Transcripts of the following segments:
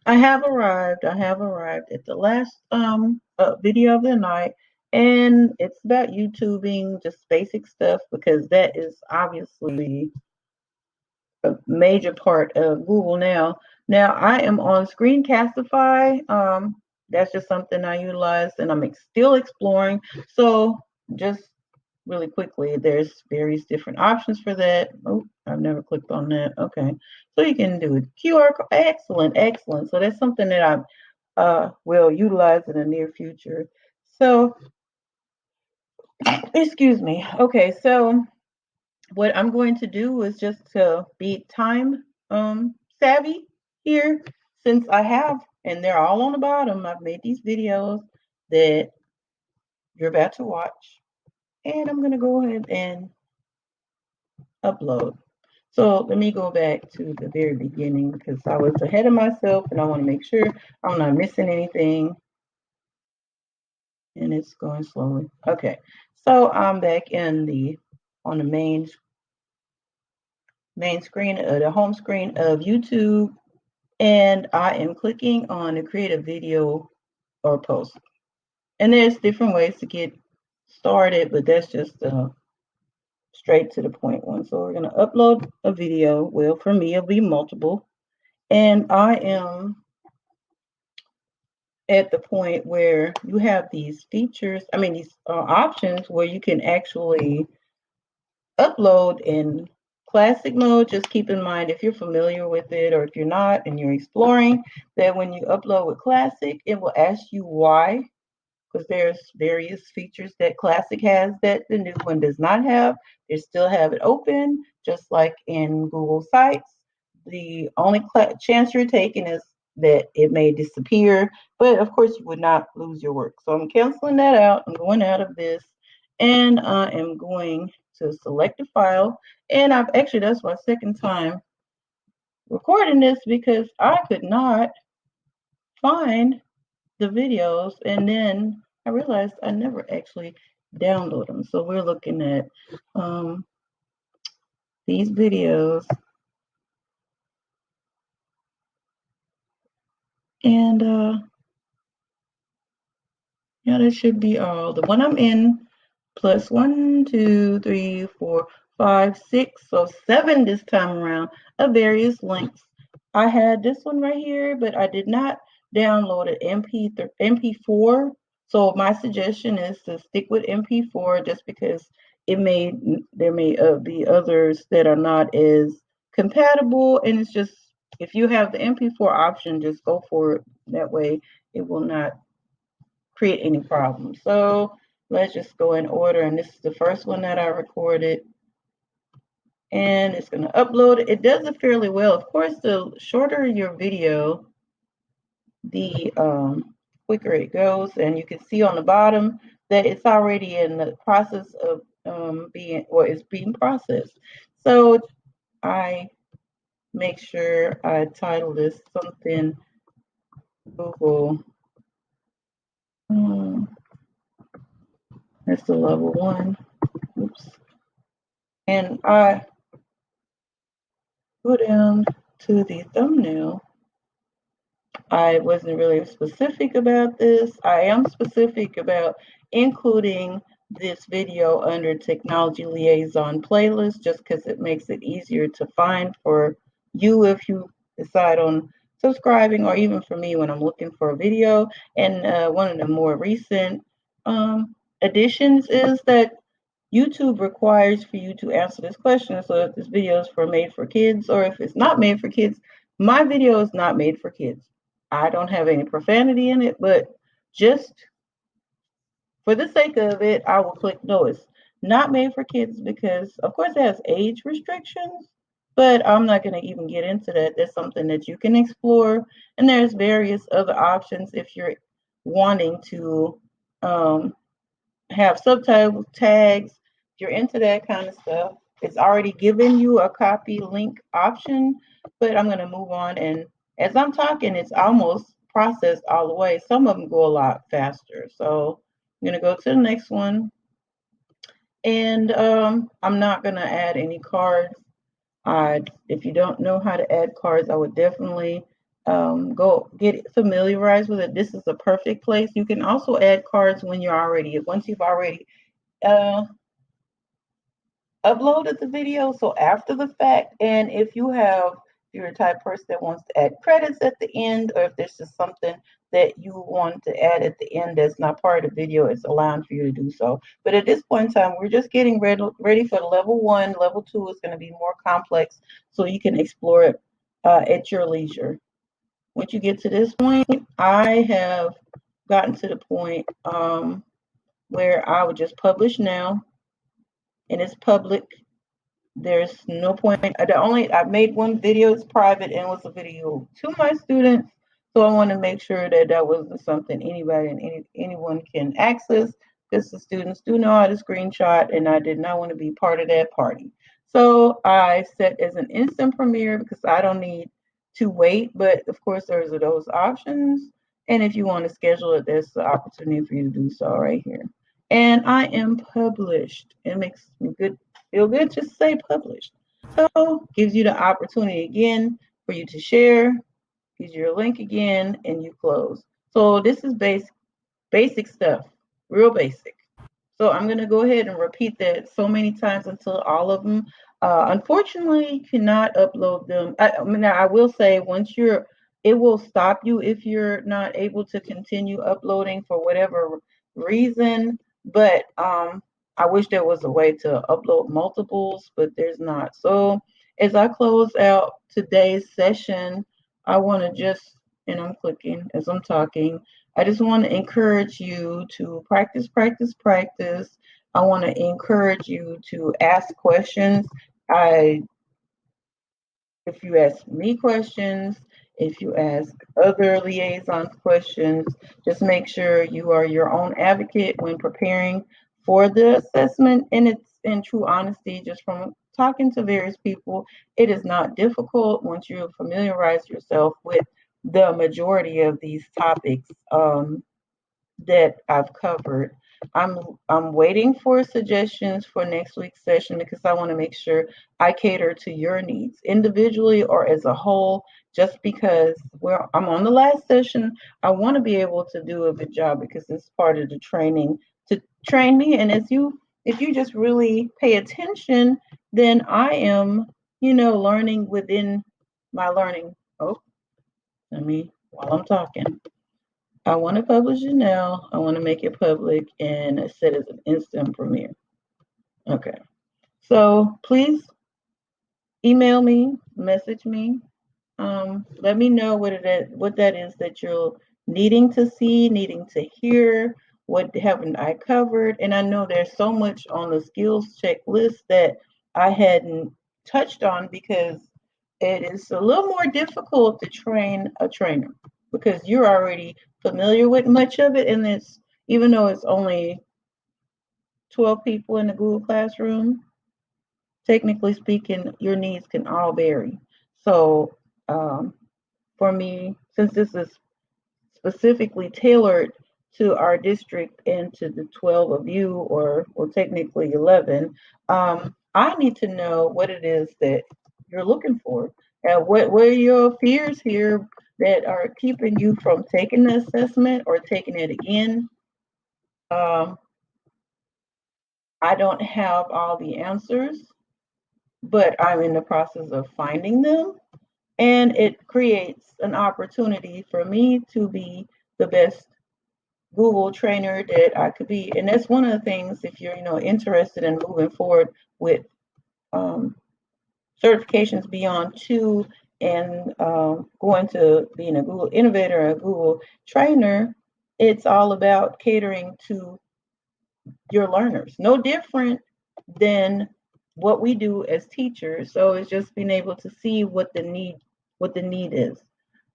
I have arrived. I have arrived at the last video of the night, and it's about YouTubing, just basic stuff, because that is obviously a major part of Google now. Now I am on Screencastify. That's just something I utilize, and I'm still exploring. So just really quickly, there's various different options for that. Oh, I've never clicked on that. Okay, so you can do it. QR code. Excellent, excellent. So that's something that I will utilize in the near future. So excuse me. Okay, so what I'm going to do is just to be time savvy here, since I have, and they're all on the bottom. I've made these videos that you're about to watch, and I'm going to go ahead and upload. So let me go back to the very beginning because I was ahead of myself and I want to make sure I'm not missing anything. And it's going slowly. Okay, so I'm back in the on the main screen, the home screen of YouTube, and I am clicking on to create a video or post. And there's different ways to get started, but that's just straight to the point one. So we're going to upload a video. Well, for me, it'll be multiple. And I am at the point where you have these features, these options where you can actually upload in classic mode. Just keep in mind, if you're familiar with it or if you're not and you're exploring, that when you upload with classic, it will ask you why, because there's various features that classic has that the new one does not have. They still have it open, just like in Google Sites. The only chance you're taking is that it may disappear, but of course you would not lose your work. So I'm canceling that out. I'm going out of this, and I am going to select a file. And I've actually, that's my second time recording this because I could not find the videos, and then I realized I never actually download them. So we're looking at these videos, and yeah, that should be all. The one I'm in plus 1, 2, 3, 4, 5, 6, so 7 this time around of various links. I had this one right here, but I did not download it MP4. So my suggestion is to stick with MP4 just because there may be others that are not as compatible, and it's just, if you have the MP4 option, just go for it. That way it will not create any problems. So let's just go in order, and this is the first one that I recorded, and it's going to upload it. It does it fairly well. Of course, the shorter your video, the quicker it goes, and you can see on the bottom that it's already in the process of it's being processed. So I make sure I title this something Google. That's the level 1. Oops. And I go down to the thumbnail. I wasn't really specific about this. I am specific about including this video under Technology Liaison playlist just because it makes it easier to find for you if you decide on subscribing, or even for me when I'm looking for a video. And one of the more recent additions is that YouTube requires for you to answer this question. So if this video is made for kids, or if it's not made for kids, my video is not made for kids. I don't have any profanity in it, but just for the sake of it, I will click no. It's not made for kids because, of course, it has age restrictions, but I'm not going to even get into that. That's something that you can explore, and there's various other options if you're wanting to have subtitle tags. If you're into that kind of stuff, it's already given you a copy link option, but I'm going to move on. And as I'm talking, it's almost processed all the way. Some of them go a lot faster. So I'm going to go to the next one. And I'm not going to add any cards. If you don't know how to add cards, I would definitely go get familiarized with it. This is a perfect place. You can also add cards once you've already uh, uploaded the video, so after the fact. And if you're a type of person that wants to add credits at the end, or if there's just something that you want to add at the end that's not part of the video, it's allowing for you to do so. But at this point in time, we're just getting ready for level 1. Level 2 is going to be more complex, so you can explore it at your leisure. Once you get to this point, I have gotten to the point where I would just publish now, and it's public. There's no point. I made one video, it's private, and it was a video to my students. So I want to make sure that that wasn't something anybody and anyone can access, because the students do know how to screenshot, and I did not want to be part of that party. So I set as an instant premiere because I don't need to wait. But of course, there's those options. And if you want to schedule it, there's the opportunity for you to do so right here. And I am published. It makes me feel good just to say published. So gives you the opportunity again for you to share, gives you a link again, and you close. So this is basic stuff, real basic. So I'm going to go ahead and repeat that so many times until all of them. Unfortunately, you cannot upload them. I will say it will stop you if you're not able to continue uploading for whatever reason. But I wish there was a way to upload multiples, but there's not. So as I close out today's session, I want to and I'm clicking as I'm talking, I just want to encourage you to practice, practice, practice. I want to encourage you to ask questions. I If you ask me questions, if you ask other liaisons questions, just make sure you are your own advocate when preparing for the assessment. And it's in true honesty, just from talking to various people, it is not difficult once you familiarize yourself with the majority of these topics. That I've covered. I'm I'm waiting for suggestions for next week's session because I want to make sure I cater to your needs individually or as a whole. Just because I'm on the last session, I want to be able to do a good job because it's part of the training to train me. And if you just really pay attention, then I am, learning within my learning. Oh, let me while I'm talking. I want to publish it now. I want to make it public and set it as an instant premiere. Okay. So please email me, message me. Let me know what that is that you're needing to see, needing to hear. What haven't I covered? And I know there's so much on the skills checklist that I hadn't touched on because it is a little more difficult to train a trainer because you're already familiar with much of it. And it's even though it's only 12 people in the Google Classroom, technically speaking, your needs can all vary. So for me, since this is specifically tailored to our district and to the 12 of you, or technically 11, I need to know what it is that you're looking for. And what are your fears here that are keeping you from taking the assessment or taking it again? Um, I don't have all the answers, but I'm in the process of finding them. And it creates an opportunity for me to be the best Google trainer that I could be. And that's one of the things if you're, interested in moving forward with um, certifications beyond 2 and going to being a Google innovator, a Google trainer, it's all about catering to your learners. No different than what we do as teachers. So it's just being able to see what the need is.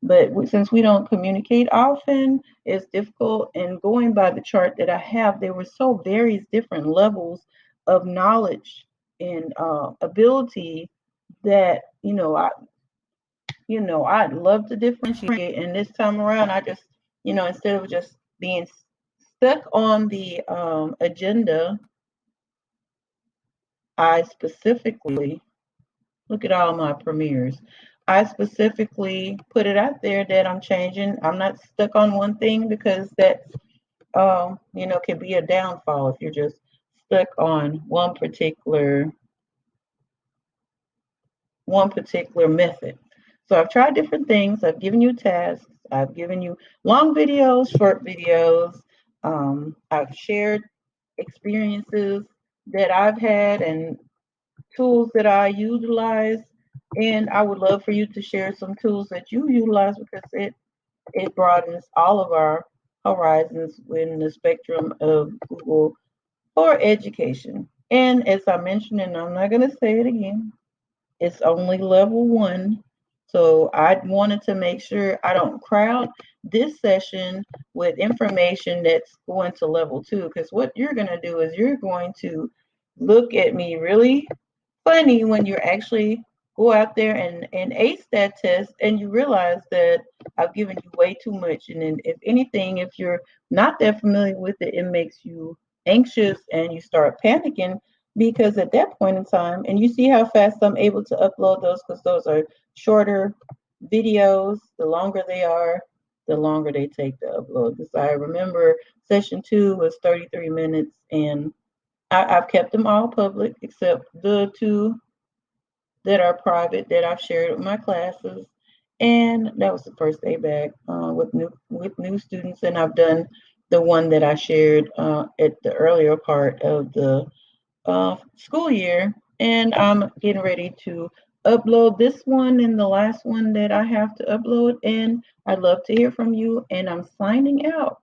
But since we don't communicate often, it's difficult. And going by the chart that I have, there were so various different levels of knowledge and ability that I'd love to differentiate. And this time around, I just instead of just being stuck on the agenda, I specifically look at all my premieres. I specifically put it out there that I'm changing. I'm not stuck on one thing because that, can be a downfall if you're just stuck on one particular method. So I've tried different things. I've given you tasks. I've given you long videos, short videos. I've shared experiences that I've had and tools that I utilize. And I would love for you to share some tools that you utilize because it broadens all of our horizons in the spectrum of Google for education. And as I mentioned, and I'm not going to say it again, it's only level one. So I wanted to make sure I don't crowd this session with information that's going to level two. Because what you're going to do is you're going to look at me really funny when you actually go out there and ace that test and you realize that I've given you way too much. And then, if anything, if you're not that familiar with it, it makes you anxious and you start panicking because at that point in time, and you see how fast I'm able to upload those because those are shorter videos. The longer they are, the longer they take to upload. Because I remember session 2 was 33 minutes, and I've kept them all public except the 2 that are private that I've shared with my classes. And that was the first day back with new students, and I've done the one that I shared at the earlier part of the school year, and I'm getting ready to upload this one and the last one that I have to upload. And I'd love to hear from you, and I'm signing out.